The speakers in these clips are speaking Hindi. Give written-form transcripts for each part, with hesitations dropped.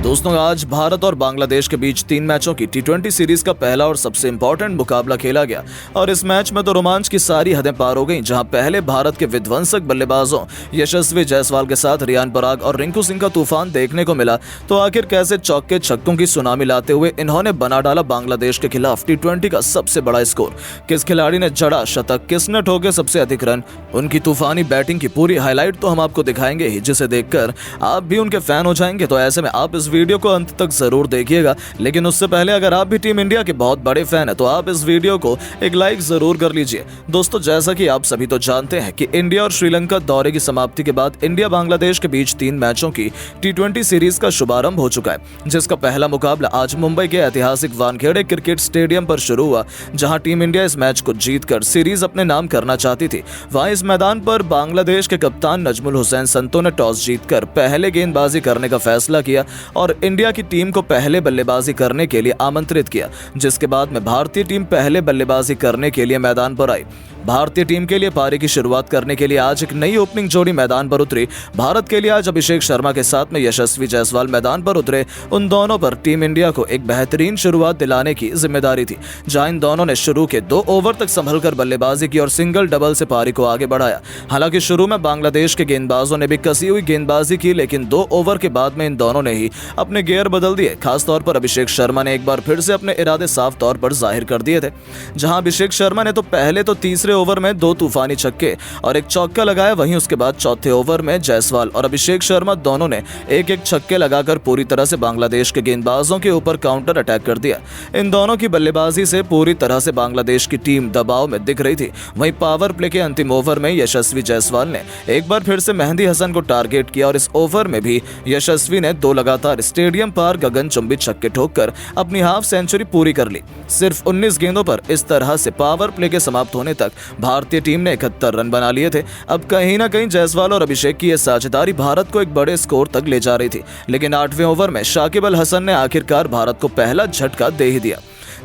दोस्तों, आज भारत और बांग्लादेश के बीच 3 मैचों की टी20 सीरीज का पहला और सबसे इंपॉर्टेंट मुकाबला खेला गया और इस मैच में तो रोमांच की सारी हदें पार हो गईं। जहां पहले भारत के विध्वंसक बल्लेबाजों यशस्वी जायसवाल के साथ रियान पराग और रिंकू सिंह का तूफान देखने को मिला, तो आखिर कैसे चौके छक्कों की सुनामी लाते हुए इन्होंने बना डाला बांग्लादेश के खिलाफ टी20 का सबसे बड़ा स्कोर। किस खिलाड़ी ने जड़ा शतक, किसने ठोके सबसे अधिक रन, उनकी तूफानी बैटिंग की पूरी हाईलाइट तो हम आपको दिखाएंगे ही, जिसे देखकर आप भी उनके फैन हो जाएंगे। तो ऐसे में आप इस वीडियो को अंत तक जरूर देखिएगा, लेकिन उससे पहले अगर आप भी टीम इंडिया के बहुत बड़े फैन हैं तो आप इस वीडियो को एक लाइक जरूर कर लीजिए। दोस्तों, जैसा कि आप सभी तो जानते हैं कि इंडिया और श्रीलंका दौरे की समाप्ति के बाद इंडिया बांग्लादेश के बीच 3 मैचों की टी20 सीरीज का शुभारंभ हो चुका है, जिसका पहला मुकाबला आज मुंबई के ऐतिहासिक वानखेड़े क्रिकेट स्टेडियम पर शुरू हुआ, जहां टीम इंडिया इस मैच को जीतकर सीरीज अपने नाम करना चाहती थी। वहीं इस मैदान पर बांग्लादेश के कप्तान नजमुल हुसैन संतो ने टॉस जीतकर पहले गेंदबाजी करने का फैसला किया और इंडिया की टीम को पहले बल्लेबाजी करने के लिए आमंत्रित किया, जिसके बाद में भारतीय टीम पहले बल्लेबाजी करने के लिए मैदान पर आई। भारतीय टीम के लिए पारी की शुरुआत करने के लिए आज एक नई ओपनिंग जोड़ी मैदान पर उतरी। भारत के लिए आज अभिषेक शर्मा के साथ में यशस्वी जायसवाल मैदान पर उतरे। उन दोनों पर टीम इंडिया को एक बेहतरीन शुरुआत दिलाने की जिम्मेदारी थी, जहां इन दोनों ने शुरू के 2 ओवर तक संभलकर बल्लेबाजी की और सिंगल डबल से पारी को आगे बढ़ाया। हालांकि शुरू में बांग्लादेश के गेंदबाजों ने भी कसी हुई गेंदबाजी की, लेकिन 2 ओवर के बाद में इन दोनों ने ही अपने गियर बदल दिए। खासतौर पर अभिषेक शर्मा ने एक बार फिर से अपने इरादे साफ तौर पर जाहिर कर दिए थे, जहां अभिषेक शर्मा ने तो पहले तो तीसरे ओवर में 2 तूफानी छक्के और एक चौका लगाया। वहीं उसके बाद चौथे ओवर में जायसवाल और अभिषेक शर्मा दोनों ने एक एक छक्के लगाकर पूरी तरह से बांग्लादेश के गेंदबाजों के ऊपर काउंटर अटैक कर दिया। इन दोनों की बल्लेबाजी से पूरी तरह से बांग्लादेश की टीम दबाव में दिख रही थी। वहीं पावर प्ले के अंतिम ओवर में यशस्वी जायसवाल ने एक बार फिर से मेहंदी हसन को टारगेट किया और इस ओवर में भी यशस्वी ने 2 लगातार स्टेडियम पार गगनचुंबी छक्के ठोककर अपनी हाफ सेंचुरी पूरी कर ली। सिर्फ 19 गेंदों पर इस तरह से पावर प्ले के समाप्त होने तक भारतीय टीम ने 71 रन बना लिए थे। अब कहीं ना कहीं जायसवाल और अभिषेक की यह साझेदारी भारत को एक बड़े स्कोर तक ले जा रही थी, लेकिन 8वें ओवर में शाकिब अल हसन ने आखिरकार भारत को पहला झटका दे ही दिया।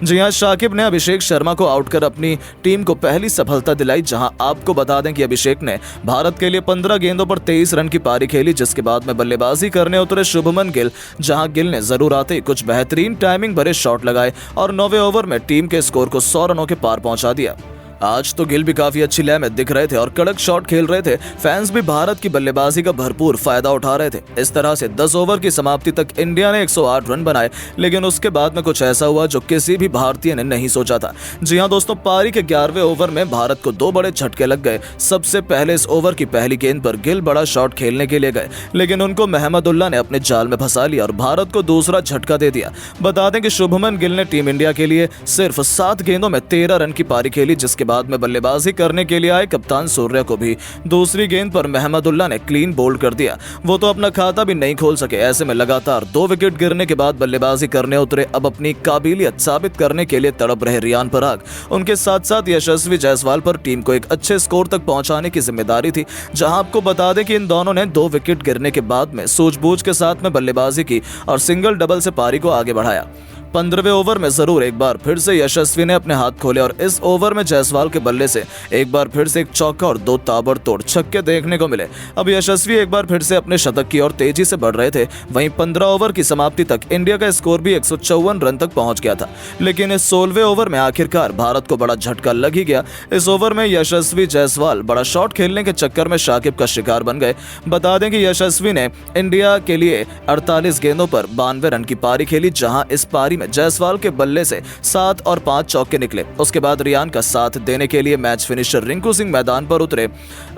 जी हां, शाकिब ने अभिषेक शर्मा को आउट कर अपनी टीम को पहली सफलता दिलाई। जहां आपको बता दें कि अभिषेक ने भारत के लिए 15 गेंदों पर 23 रन की पारी खेली, जिसके बाद में बल्लेबाजी करने उतरे शुभमन गिल। जहां गिल ने जरूर आते ही कुछ बेहतरीन टाइमिंग भरे शॉट लगाए और 9वें ओवर में टीम के स्कोर को 100 रनों के पार पहुंचा दिया। आज तो गिल भी काफी अच्छी लय में दिख रहे थे और कड़क शॉट खेल रहे थे। फैंस भी भारत की बल्लेबाजी का भरपूर फायदा उठा रहे थे। इस तरह से 10 ओवर की समाप्ति तक इंडिया ने 108 रन बनाए, लेकिन उसके बाद में कुछ ऐसा हुआ जो किसी भी भारतीय ने नहीं सोचा था। जी हां दोस्तों, पारी के 11वें ओवर में भारत को 2 बड़े झटके लग गए। सबसे पहले इस ओवर की पहली गेंद पर गिल बड़ा शॉट खेलने के लिए गए, लेकिन उनको महमदुल्लाह ने अपने जाल में फंसा लिया और भारत को दूसरा झटका दे दिया। बता दें कि शुभमन गिल ने टीम इंडिया के लिए सिर्फ 7 गेंदों में 13 रन की पारी खेली, जिसके बाद में बल्लेबाजी करने के लिए आए कप्तान सूर्या को भी दूसरी गेंद पर महमदुल्लाह ने क्लीन बोल्ड कर दिया। वो तो अपना खाता भी नहीं खोल सके। ऐसे में लगातार 2 विकेट गिरने के बाद बल्लेबाजी करने उतरे। अब अपनी काबिलियत साबित करने के लिए तड़प रहे रियान पराग, उनके साथ साथ यशस्वी जायसवाल पर टीम को एक अच्छे स्कोर तक पहुंचाने की जिम्मेदारी थी। जहां आपको बता दें कि इन दोनों ने 2 विकेट गिरने के बाद में सूझबूझ के साथ में बल्लेबाजी की और सिंगल डबल से पारी को आगे बढ़ाया। 15वें ओवर में जरूर एक बार फिर से यशस्वी ने अपने हाथ खोले और इस ओवर में जायसवाल के बल्ले से एक बार फिर से एक चौका और 2 ताबड़तोड़ छक्के देखने को मिले। अब यशस्वी एक बार फिर से अपने शतक की ओर तेजी से बढ़ रहे थे। वहीं 15 ओवर की समाप्ति तक इंडिया का स्कोर भी 154 रन तक पहुंच गया था, लेकिन इस 16वें ओवर में आखिरकार भारत को बड़ा झटका लग ही गया। इस ओवर में यशस्वी जायसवाल बड़ा शॉट खेलने के चक्कर में शाकिब का शिकार बन गए। बता दें कि यशस्वी ने इंडिया के लिए 48 गेंदों पर 92 रन की पारी खेली, जहां इस पारी जायसवाल के बल्ले से 7 और 5 चौके निकले। उसके बाद रियान का साथ देने के लिए मैच फिनिशर रिंकू सिंह मैदान पर उतरे।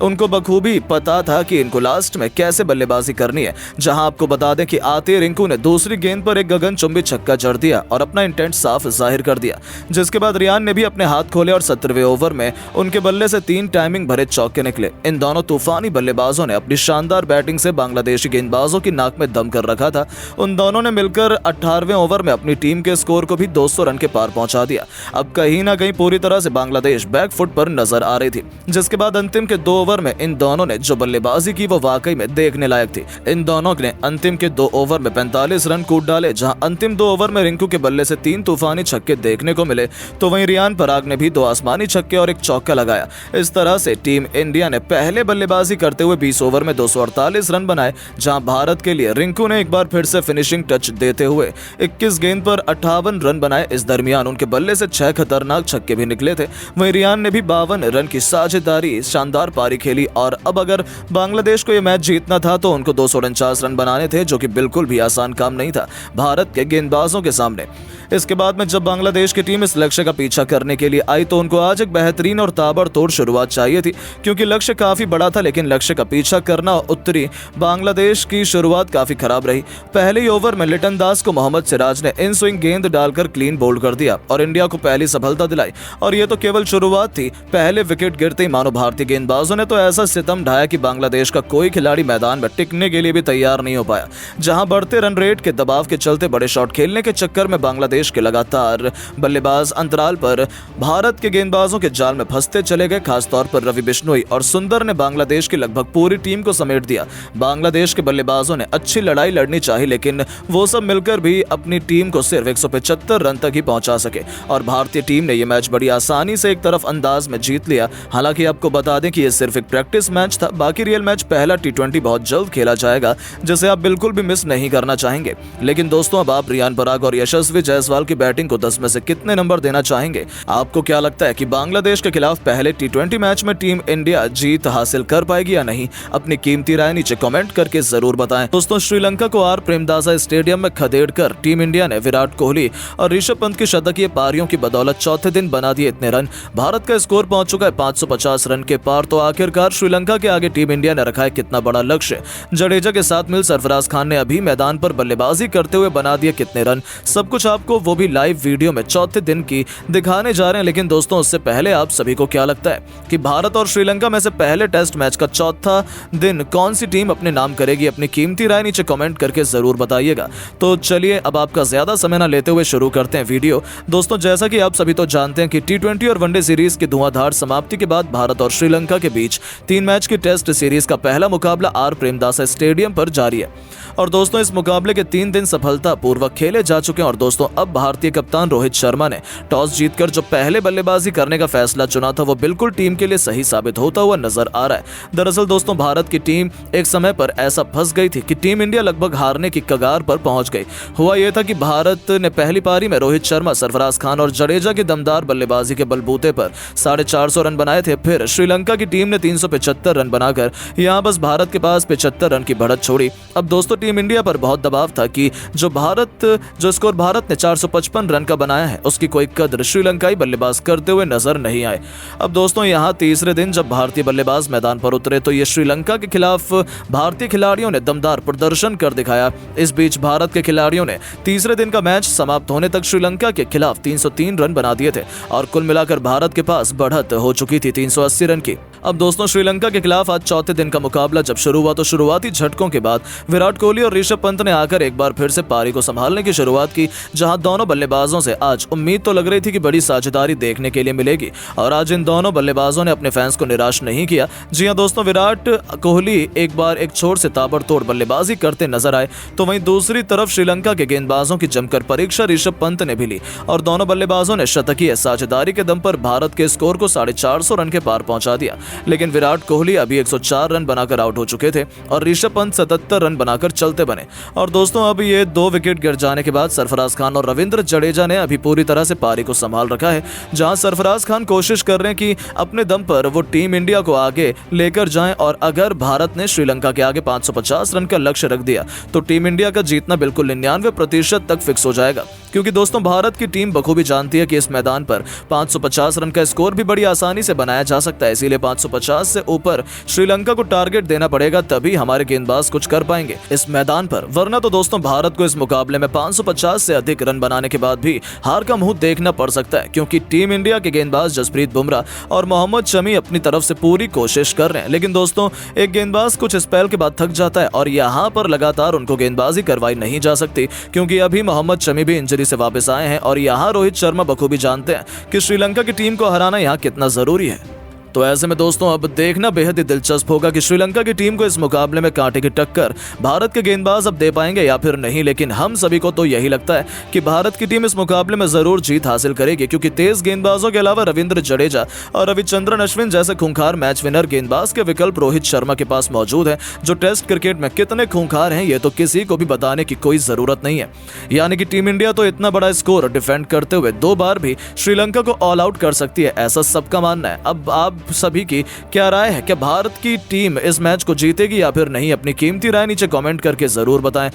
उनको बखूबी पता था कि इनको लास्ट में कैसे बल्लेबाजी करनी है। जहां आपको बता दें कि आते रिंकू ने दूसरी गेंद पर एक गगनचुंबी छक्का जड़ दिया और अपना इंटेंट साफ जाहिर कर दिया, जिसके बाद रियान ने भी अपने हाथ खोले और 17वें ओवर में उनके बल्ले से 3 टाइमिंग भरे चौके निकले। इन दोनों तूफानी बल्लेबाजों ने अपनी शानदार बैटिंग से बांग्लादेशी गेंदबाजों की नाक में दम कर रखा था। उन दोनों ने मिलकर 18वें ओवर में अपनी टीम टीम के स्कोर को भी 200 रन के पार पहुंचा दिया। अब कहीं ना कहीं पूरी तरह से बांग्लादेश बैकफुट पर नजर आ रही थी, जिसके बाद अंतिम के 2 ओवर में इन दोनों ने जो बल्लेबाजी की वो वाकई में देखने लायक थी। इन दोनों ने अंतिम के 2 ओवर में 45 रन कूद डाले। जहां अंतिम 2 ओवर में रिंकू के बल्ले से 3 तूफानी छक्के देखने को मिले, तो वहीं रियान पराग ने भी 2 आसमानी छक्के और 1 चौका लगाया। इस तरह से टीम इंडिया ने पहले बल्लेबाजी करते हुए 20 ओवर में 248 रन बनाए, जहां भारत के लिए रिंकू ने एक बार फिर से फिनिशिंग टच देते हुए 21 गेंद पर 58 रन बनाए। इस दरमियान उनके बल्ले से 6 खतरनाक छक्के भी निकले थे। वहीं रियान ने भी 52 रन की साझेदारी शानदार पारी खेली और अब अगर बांग्लादेश को यह मैच जीतना था तो उनको 249 रन बनाने थे, जो कि बिल्कुल भी आसान काम नहीं था भारत के गेंदबाजों के सामने। इसके बाद में जब बांग्लादेश की टीम इस लक्ष्य का पीछा करने के लिए आई तो उनको आज एक बेहतरीन और ताबड़तोड़ शुरुआत चाहिए थी, क्योंकि लक्ष्य काफी बड़ा था, लेकिन लक्ष्य का पीछा करना उतरी बांग्लादेश की शुरुआत काफी खराब रही। पहले ही ओवर में लिटन दास को मोहम्मद सिराज ने इन स्विंग गेंद डालकर क्लीन बोल्ड कर दिया और इंडिया को पहली सफलता दिलाई। और ये तो केवल शुरुआत थी। पहले विकेट गिरते ही मानो भारतीय गेंदबाजों ने तो ऐसा सितम ढाया कि बांग्लादेश का कोई खिलाड़ी मैदान में टिकने के लिए भी तैयार नहीं हो पाया। जहां बढ़ते रन रेट के दबाव के चलते बड़े शॉट खेलने के चक्कर में बांग्लादेश के लगातार बल्लेबाज अंतराल पर भारत के गेंदबाजों के जाल में फंसते चले गए। खासतौर पर रवि बिश्नोई और सुंदर ने बांग्लादेश की लगभग पूरी टीम को समेट दिया। बांग्लादेश के बल्लेबाजों ने अच्छी लड़ाई लड़नी चाहिए, लेकिन वो सब मिलकर भी अपनी टीम को सिर्फ 175 रन तक ही पहुंचा सके और भारतीय टीम ने यह मैच बड़ी आसानी से एक तरफ अंदाज में जीत लिया। हालांकि आपको बता दें कि यह सिर्फ एक प्रैक्टिस मैच था। बाकी रियल मैच पहला T20 बहुत जल्द खेला जाएगा, जिसे आप बिल्कुल भी मिस नहीं करना चाहेंगे। लेकिन दोस्तों, अब आप रियान पराग और यशस्वी जायसवाल की बैटिंग को 10 में से कितने नंबर देना चाहेंगे? आपको क्या लगता है कि बांग्लादेश के खिलाफ पहले T20 मैच में टीम इंडिया जीत हासिल कर पाएगी या नहीं? अपनी कीमती राय नीचे कमेंट करके जरूर बताएं। दोस्तों, श्रीलंका को आर प्रेमदासा स्टेडियम में खदेड़कर टीम इंडिया ने विराट कोहली और ऋषभ पंत की शतकीय पारियों की बदौलत चौथे दिन बना दिए इतने रन। भारत का स्कोर पहुंच चुका है 550 रन के पार। तो आखिरकार श्रीलंका के आगे टीम इंडिया ने रखा है कितना बड़ा लक्ष्य? जडेजा के साथ मिल सरफराज खान ने अभी मैदान पर बल्लेबाजी करते हुए बना दिए कितने रन? सब कुछ आपको वो भी लाइव वीडियो में चौथे दिन की दिखाने जा रहे हैं। लेकिन दोस्तों, उससे पहले आप सभी को क्या लगता है कि भारत और श्रीलंका में से पहले टेस्ट मैच का चौथा दिन कौन सी टीम अपने नाम करेगी? अपनी कीमती राय नीचे कमेंट करके जरूर बताइएगा। तो चलिए, अब आपका ज्यादा समय न लेते हुए शुरू करते हैं वीडियो। दोस्तों, जैसा कि आप सभी तो जानते हैं कि T20 और वनडे सीरीज की धुआंधार समाप्ति के बाद भारत और श्रीलंका के बीच 3 मैच की टेस्ट सीरीज का पहला मुकाबला आर प्रेमदासा स्टेडियम पर जारी है। और दोस्तों, इस मुकाबले के 3 दिन सफलतापूर्वक खेले जा चुके हैं। और दोस्तों, अब भारतीय कप्तान रोहित शर्मा ने टॉस जीतकर जो पहले बल्लेबाजी करने का फैसला चुना था, वो बिल्कुल टीम के लिए सही साबित होता हुआ नजर आ रहा है। दरअसल दोस्तों, भारत की टीम एक समय पर ऐसा फंस गई थी कि टीम इंडिया लगभग हारने की कगार पर पहुंच गई। हुआ यह था कि भारत ने पहली पारी में रोहित शर्मा, सरफराज खान और जडेजा की दमदार बल्लेबाजी के बलबूते पर 450 रन बनाए थे। फिर श्रीलंका की टीम ने 375 रन बनाकर यहां बस भारत के पास 75 रन की बढ़त छोड़ी। अब दोस्तों, टीम इंडिया पर बहुत दबाव था कि जो स्कोर भारत ने 455 रन का बनाया है, उसकी कोई कदर श्रीलंकाई बल्लेबाज करते हुए नजर नहीं आए। अब दोस्तों, यहां तीसरे दिन जब भारतीय बल्लेबाज मैदान पर उतरे तो ये श्रीलंका के खिलाफ भारतीय खिलाड़ियों ने दमदार प्रदर्शन कर दिखाया। इस बीच भारत के खिलाड़ियों ने तीसरे दिन का मैच समाप्त होने तक श्रीलंका के खिलाफ 303 रन बना दिए थे और कुल मिलाकर भारत के पास बढ़त हो चुकी थी 380 रन की। अब दोस्तों, श्रीलंका के खिलाफ आज चौथे दिन का मुकाबला जब शुरू हुआ तो शुरुआती झटकों के बाद विराट कोहली और ऋषभ पंत ने आकर एक बार फिर से पारी को संभालने की शुरुआत की। जहां दोनों बल्लेबाजों से आज उम्मीद तो लग रही थी कि बड़ी साझेदारी देखने के लिए मिलेगी और आज इन दोनों बल्लेबाजों ने अपने फैंस को निराश नहीं किया। जी हां दोस्तों, विराट कोहली एक बार एक छोर से ताबड़तोड़ बल्लेबाजी करते नजर आए, तो वहीं दूसरी तरफ श्रीलंका के गेंदबाजों की जमकर परीक्षा ऋषभ पंत ने भी ली और दोनों बल्लेबाजों ने शतकीय साझेदारी के दम पर भारत के स्कोर को 450 रन के पार पहुंचा दिया। लेकिन विराट कोहली अभी 104 रन बनाकर आउट हो चुके थे और ऋषभ पंत 77 रन बनाकर चलते बने। और दोस्तों, अब ये 2 विकेट गिर जाने के बाद सरफराज खान और रविंद्र जडेजा ने अभी पूरी तरह से पारी को संभाल रखा है। जहां सरफराज खान कोशिश कर रहे हैं कि अपने दम पर वो टीम इंडिया को आगे लेकर जाएं और अगर भारत ने श्रीलंका के आगे 550 रन का लक्ष्य रख दिया तो टीम इंडिया का जीतना बिल्कुल 99% तक फिक्स हो जाएगा। क्योंकि दोस्तों, भारत की टीम बखूबी जानती है कि इस मैदान पर 550 रन का स्कोर भी बड़ी आसानी से बनाया जा सकता है। इसीलिए 550 से ऊपर श्रीलंका को टारगेट देना पड़ेगा, तभी हमारे गेंदबाज कुछ कर पाएंगे इस मैदान पर। वरना तो दोस्तों, भारत को इस मुकाबले में 550 से अधिक रन बनाने के बाद भी हार का मुंह देखना पड़ सकता है। क्योंकि टीम इंडिया के गेंदबाज जसप्रीत बुमराह और मोहम्मद शमी अपनी तरफ से पूरी कोशिश कर रहे हैं। लेकिन दोस्तों, एक गेंदबाज कुछ स्पेल के बाद थक जाता है और यहाँ पर लगातार उनको गेंदबाजी करवाई नहीं जा सकती। क्योंकि अभी मोहम्मद शमी भी इंजरी से वापस आए हैं और यहाँ रोहित शर्मा बखूबी जानते हैं कि श्रीलंका की टीम को हराना यहाँ कितना जरूरी है। तो ऐसे में दोस्तों अब देखना बेहद ही दिलचस्प होगा कि श्रीलंका की टीम को इस मुकाबले में कांटे की टक्कर भारत के गेंदबाज अब दे पाएंगे या फिर नहीं। लेकिन हम सभी को तो यही लगता है कि भारत की टीम इस मुकाबले में जरूर जीत हासिल करेगी, क्योंकि तेज गेंदबाजों के अलावा रविंद्र जडेजा और रविचंद्रन अश्विन जैसे खूंखार मैच विनर गेंदबाज के विकल्प रोहित शर्मा के पास मौजूद है, जो टेस्ट क्रिकेट में कितने खूंखार हैं ये तो किसी को भी बताने की कोई जरूरत नहीं है। यानी कि टीम इंडिया तो इतना बड़ा स्कोर डिफेंड करते हुए 2 बार भी श्रीलंका को ऑल आउट कर सकती है, ऐसा सबका मानना है। अब आप सभी की क्या राय है? क्या भारत की टीम इस मैच को जीतेगी या फिर नहीं? अपनी कीमती राय नीचे कमेंट करके जरूर बताएं।